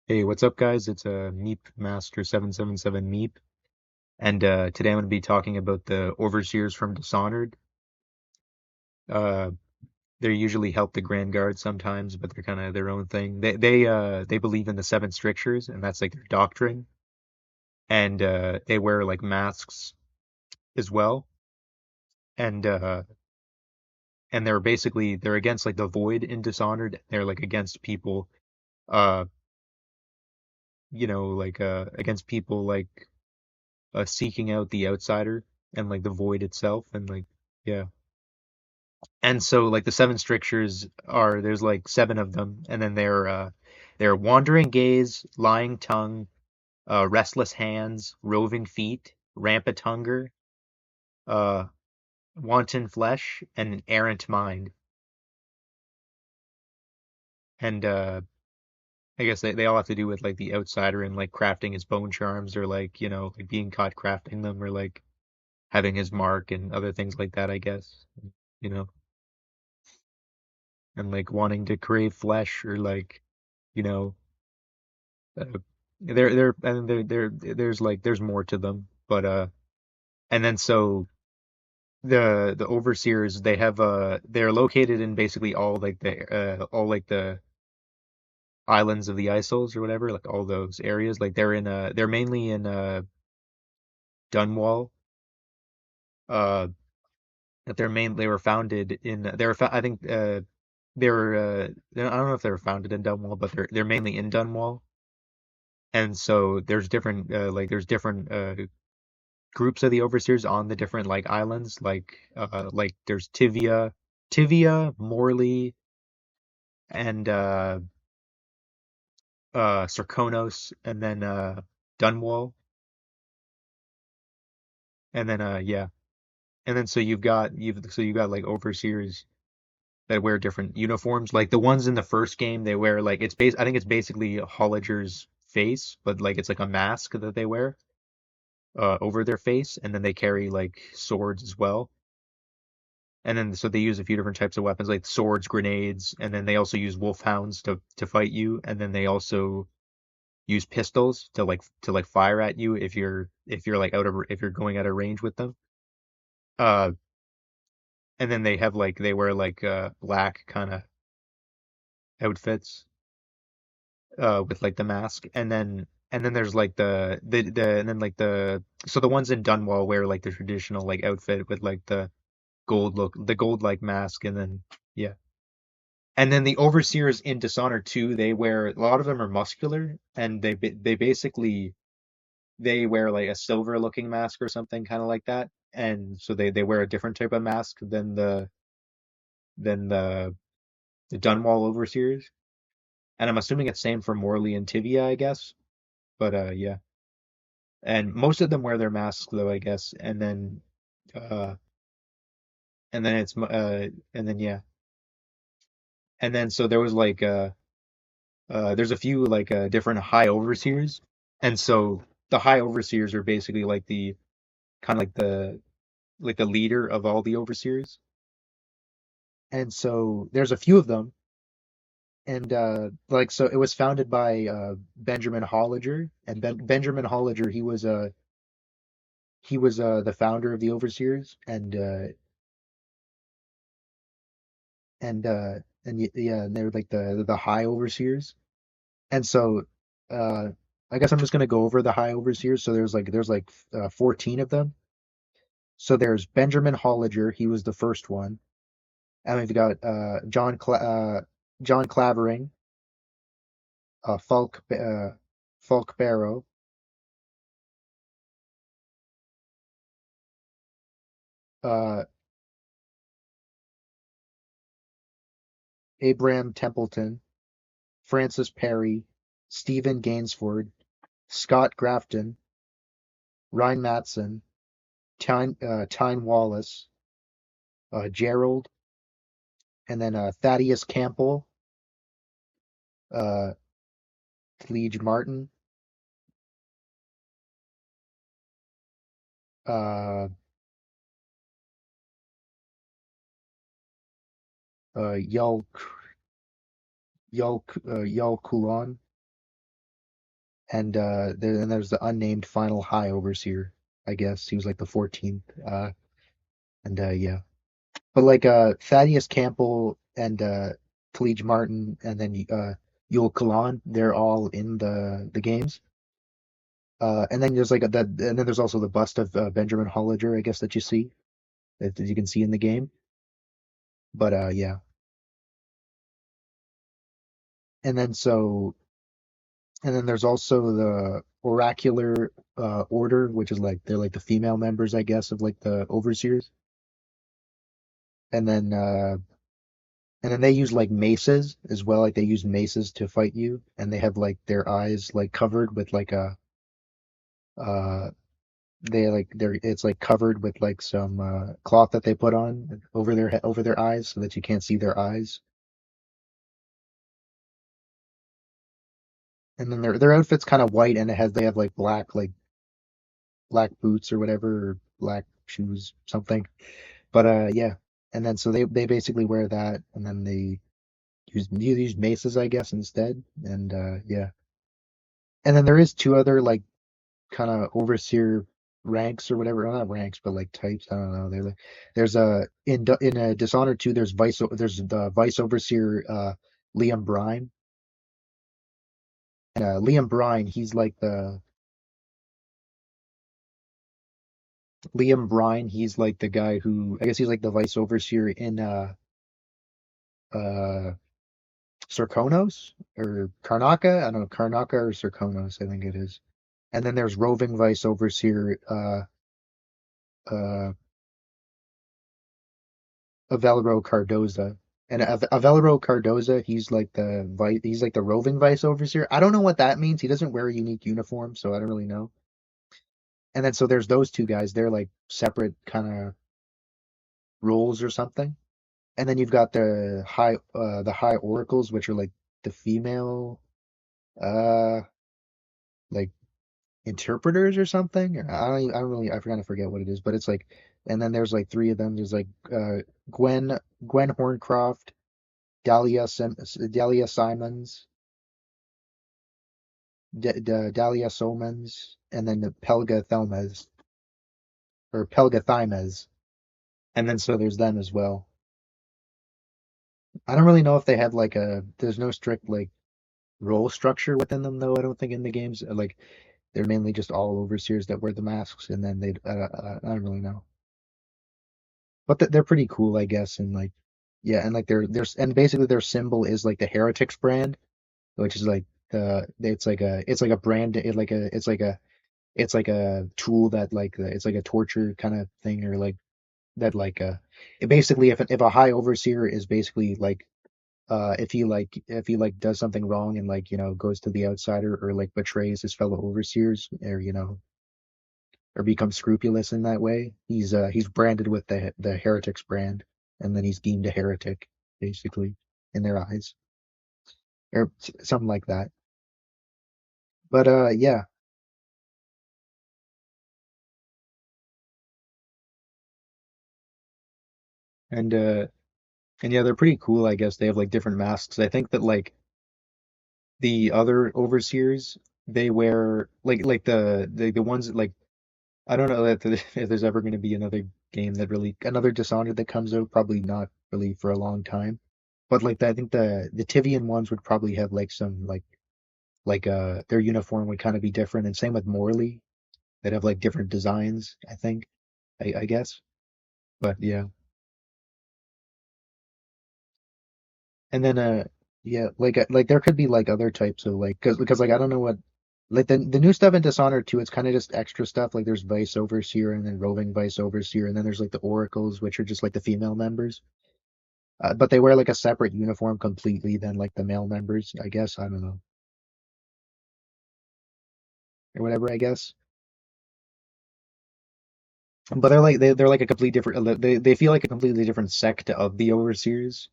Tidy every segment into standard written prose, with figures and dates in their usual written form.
Hey, what's up, guys? It's Meep Master 777 Meep, and today I'm going to be talking about the overseers from Dishonored. Uh, they usually help the Grand Guard sometimes, but they're kind of their own thing. They believe in the seven strictures, and that's like their doctrine. And they wear like masks as well, and uh, and they're against like the Void in Dishonored. They're like against people, uh, against people like seeking out the outsider and like the Void itself, and like. Yeah. And so like the seven strictures are there's like seven of them, and then they're wandering gaze, lying tongue, restless hands, roving feet, rampant hunger, uh, wanton flesh, and an errant mind. And I guess they all have to do with like the outsider and like crafting his bone charms, or like, like being caught crafting them, or like having his mark and other things like that, I guess. You know, and like wanting to crave flesh, or like, you know, Uh, there's more to them, but and then so the overseers, they're located in basically all like the islands of the Isles or whatever, like all those areas. Like they're mainly in Dunwall. Uh, that they were founded in I think they were I don't know if they were founded in Dunwall, but they're mainly in Dunwall. And so there's different groups of the overseers on the different like islands, like there's Tivia, Morley, and Sarkonos, and then Dunwall, and then yeah, and then you've got like overseers that wear different uniforms. Like the ones in the first game, they wear like I think it's basically Holliger's face, but like it's like a mask that they wear over their face, and then they carry like swords as well. And then so they use a few different types of weapons like swords, grenades, and then they also use wolfhounds to fight you, and then they also use pistols to like fire at you if you're like if you're going out of range with them. Uh and then they wear like black kind of outfits with like the mask, and then there's like the and then like the so the ones in Dunwall wear like the traditional like outfit with like the gold like mask, and then yeah. And then the overseers in Dishonored 2, they wear a lot of them are muscular, and they basically they wear like a silver looking mask or something kind of like that. And so they wear a different type of mask than the Dunwall overseers. And I'm assuming it's same for Morley and Tivia, I guess. But yeah. And most of them wear their masks though, I guess. Uh and then and then yeah. And then so there was like there's a few like different high overseers, and so the high overseers are basically like the kind of like the leader of all the overseers. And so there's a few of them, and like so it was founded by Benjamin Holliger, and Benjamin Holliger, he was the founder of the overseers, yeah, and they're like the high overseers. And so uh I guess I'm just gonna go over the high overseers. So there's 14 of them. So there's Benjamin Holliger, he was the first one. And we've got John Clavering, Falk Barrow, uh, Abraham Templeton, Francis Perry, Stephen Gainsford, Scott Grafton, Ryan Matson, Tyne Wallace, Gerald, and then Thaddeus Campbell, uh, Lige Martin, uh, Yul Yul Kulon, and there's the unnamed final high overseer. I guess he was like the 14th. And yeah, but like Thaddeus Campbell and Lige Martin, and then Yul Kulon, they're all in the games. And then there's like and then there's also the bust of Benjamin Holliger, I guess that you see that you can see in the game. But yeah, and then so and then there's also the oracular order, which is like they're like the female members, I guess, of like the overseers. And then they use like maces as well. Like they use maces to fight you, and they have like their eyes like covered with like a they like they're it's like covered with like some cloth that they put on over over their eyes so that you can't see their eyes. And then their outfit's kind of white, and they have like black boots or whatever, or black shoes, something. But yeah. And then so they basically wear that, and then they use maces, I guess, instead. And yeah. And then there is two other like kind of overseer ranks or whatever. Well, not ranks, but like types. I don't know. They're like there's a in a Dishonored 2. There's the vice overseer Liam Brine. And Liam Brine, he's like the Liam Brine. He's like the guy who I guess he's like the vice overseer in uh Sarkonos or Karnaka. I don't know, Karnaka or Sarkonos, I think it is. And then there's roving vice overseer uh Avelro Cardoza. And Avelro Cardoza, he's like the roving vice overseer. I don't know what that means. He doesn't wear a unique uniform, so I don't really know. And then so there's those two guys. They're like separate kind of roles or something. And then you've got the high oracles, which are like the female uh like interpreters or something. I don't really I kind of forget what it is, but it's like and then there's like three of them. There's like Gwen Gwen Horncroft, Dahlia Simons, Dahlia Somans, and then the Pelga Thelmes or Pelga Thymes. And then so there's them as well. I don't really know if they have like there's no strict like role structure within them though. I don't think in the games like they're mainly just all overseers that wear the masks, and then I don't really know. But they're pretty cool, I guess, and like yeah, and like and basically their symbol is like the heretics brand, which is like it's like a brand it's like a tool that like it's like a torture kind of thing, or like that like it basically if a high overseer is basically like if he like does something wrong and like goes to the outsider or like betrays his fellow overseers, or or becomes scrupulous in that way, he's branded with the heretics brand, and then he's deemed a heretic basically in their eyes, or something like that. But yeah. And yeah, they're pretty cool, I guess. They have like different masks. I think that like the other overseers, they wear like the ones that like I don't know that if there's ever going to be another game that really another Dishonored that comes out, probably not really for a long time. But like I think the Tivian ones would probably have like some like their uniform would kind of be different, and same with Morley. They'd have like different designs, I think. I guess. But yeah. And then Yeah, like there could be like other types of like because like I don't know what like the new stuff in Dishonored 2, it's kind of just extra stuff. Like there's Vice Overseer and then Roving Vice Overseer, and then there's like the Oracles, which are just like the female members. But they wear like a separate uniform completely than like the male members, I guess. I don't know. Or whatever, I guess. But they're like a complete different they feel like a completely different sect of the Overseers.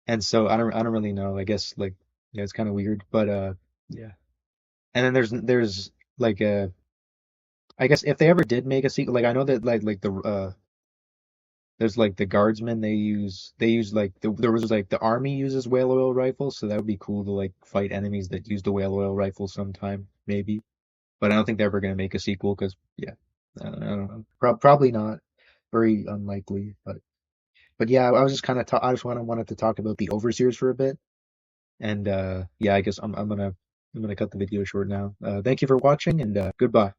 And so I don't really know. I guess like yeah, it's kind of weird, but yeah. And then there's like I guess if they ever did make a sequel, like I know that like the there's like the guardsmen they use like there was like the army uses whale oil rifles, so that would be cool to like fight enemies that use the whale oil rifle sometime maybe. But I don't think they're ever gonna make a sequel because yeah, I don't know. Probably not. Very unlikely. But yeah, I was just kind of I just wanted to talk about the overseers for a bit. And yeah, I guess I'm gonna cut the video short now. Thank you for watching and goodbye.